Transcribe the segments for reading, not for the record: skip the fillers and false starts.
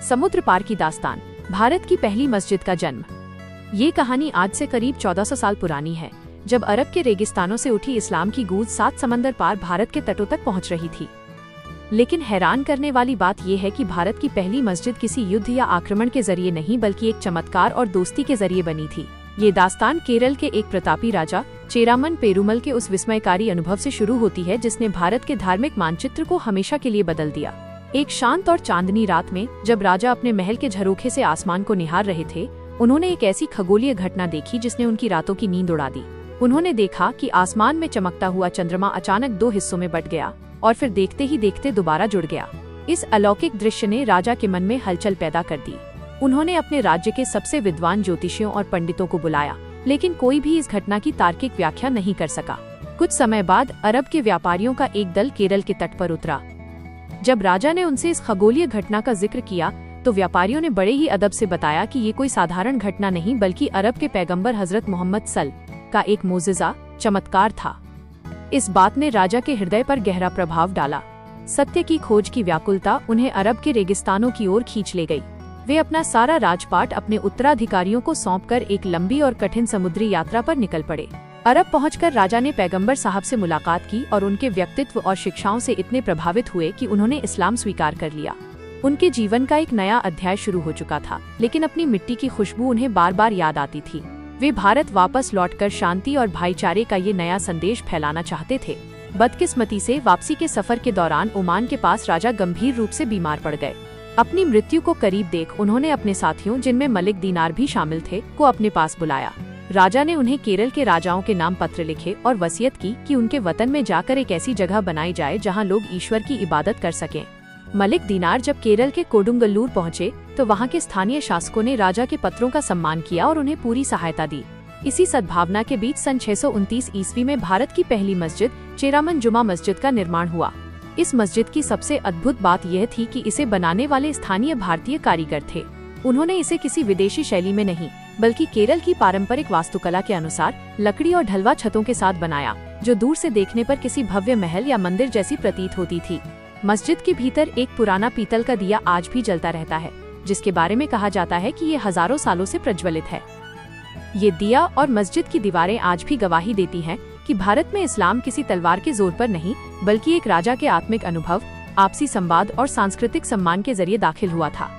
समुद्र पार की दास्तान, भारत की पहली मस्जिद का जन्म। ये कहानी आज से करीब 1400 साल पुरानी है, जब अरब के रेगिस्तानों से उठी इस्लाम की गूंज 7 समंदर पार भारत के तटों तक पहुंच रही थी। लेकिन हैरान करने वाली बात यह है कि भारत की पहली मस्जिद किसी युद्ध या आक्रमण के जरिए नहीं बल्कि एक चमत्कार और दोस्ती के जरिए बनी थी। ये दास्तान केरल के एक प्रतापी राजा चेरामन पेरुमल के उस विस्मयकारी अनुभव से शुरू होती है जिसने भारत के धार्मिक मानचित्र को हमेशा के लिए बदल दिया। एक शांत और चांदनी रात में जब राजा अपने महल के झरोखे से आसमान को निहार रहे थे, उन्होंने एक ऐसी खगोलीय घटना देखी जिसने उनकी रातों की नींद उड़ा दी। उन्होंने देखा कि आसमान में चमकता हुआ चंद्रमा अचानक 2 हिस्सों में बट गया और फिर देखते ही देखते दोबारा जुड़ गया। इस अलौकिक दृश्य ने राजा के मन में हलचल पैदा कर दी। उन्होंने अपने राज्य के सबसे विद्वान ज्योतिषियों और पंडितों को बुलाया, लेकिन कोई भी इस घटना की तार्किक व्याख्या नहीं कर सका। कुछ समय बाद अरब के व्यापारियों का एक दल केरल के तट पर उतरा। जब राजा ने उनसे इस खगोलीय घटना का जिक्र किया तो व्यापारियों ने बड़े ही अदब से बताया कि ये कोई साधारण घटना नहीं बल्कि अरब के पैगंबर हजरत मोहम्मद सल्लल्लाहु का एक मोजिज़ा चमत्कार था। इस बात ने राजा के हृदय पर गहरा प्रभाव डाला। सत्य की खोज की व्याकुलता उन्हें अरब के रेगिस्तानों की ओर खींच ले गई। वे अपना सारा राजपाट अपने उत्तराधिकारियों को सौंपकर एक लंबी और कठिन समुद्री यात्रा पर निकल पड़े। अरब पहुंचकर राजा ने पैगंबर साहब से मुलाकात की और उनके व्यक्तित्व और शिक्षाओं से इतने प्रभावित हुए कि उन्होंने इस्लाम स्वीकार कर लिया। उनके जीवन का एक नया अध्याय शुरू हो चुका था, लेकिन अपनी मिट्टी की खुशबू उन्हें बार बार याद आती थी। वे भारत वापस लौटकर शांति और भाईचारे का ये नया संदेश फैलाना चाहते थे। बदकिस्मती से वापसी के सफर के दौरान ओमान के पास राजा गंभीर रूप से बीमार पड़ गए। अपनी मृत्यु को करीब देख उन्होंने अपने साथियों, जिनमें मलिक दीनार भी शामिल थे, को अपने पास बुलाया। राजा ने उन्हें केरल के राजाओं के नाम पत्र लिखे और वसीयत की कि उनके वतन में जाकर एक ऐसी जगह बनाई जाए जहां लोग ईश्वर की इबादत कर सकें। मलिक दीनार जब केरल के कोडुंगल्लूर पहुंचे तो वहां के स्थानीय शासकों ने राजा के पत्रों का सम्मान किया और उन्हें पूरी सहायता दी। इसी सद्भावना के बीच सन 629 ईस्वी में भारत की पहली मस्जिद चेरामन जुमा मस्जिद का निर्माण हुआ। इस मस्जिद की सबसे अद्भुत बात यह थी कि इसे बनाने वाले स्थानीय भारतीय कारीगर थे। उन्होंने इसे किसी विदेशी शैली में नहीं बल्कि केरल की पारंपरिक वास्तुकला के अनुसार लकड़ी और ढलवा छतों के साथ बनाया, जो दूर से देखने पर किसी भव्य महल या मंदिर जैसी प्रतीत होती थी। मस्जिद के भीतर एक पुराना पीतल का दिया आज भी जलता रहता है, जिसके बारे में कहा जाता है कि ये हजारों सालों से प्रज्वलित है। ये दिया और मस्जिद की दीवारें आज भी गवाही देती हैं कि भारत में इस्लाम किसी तलवार के जोर पर नहीं बल्कि एक राजा के आत्मिक अनुभव, आपसी संवाद और सांस्कृतिक सम्मान के जरिए दाखिल हुआ था।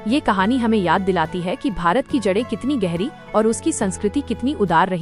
ये कहानी हमें याद दिलाती है कि भारत की जड़ें कितनी गहरी और उसकी संस्कृति कितनी उदार रही।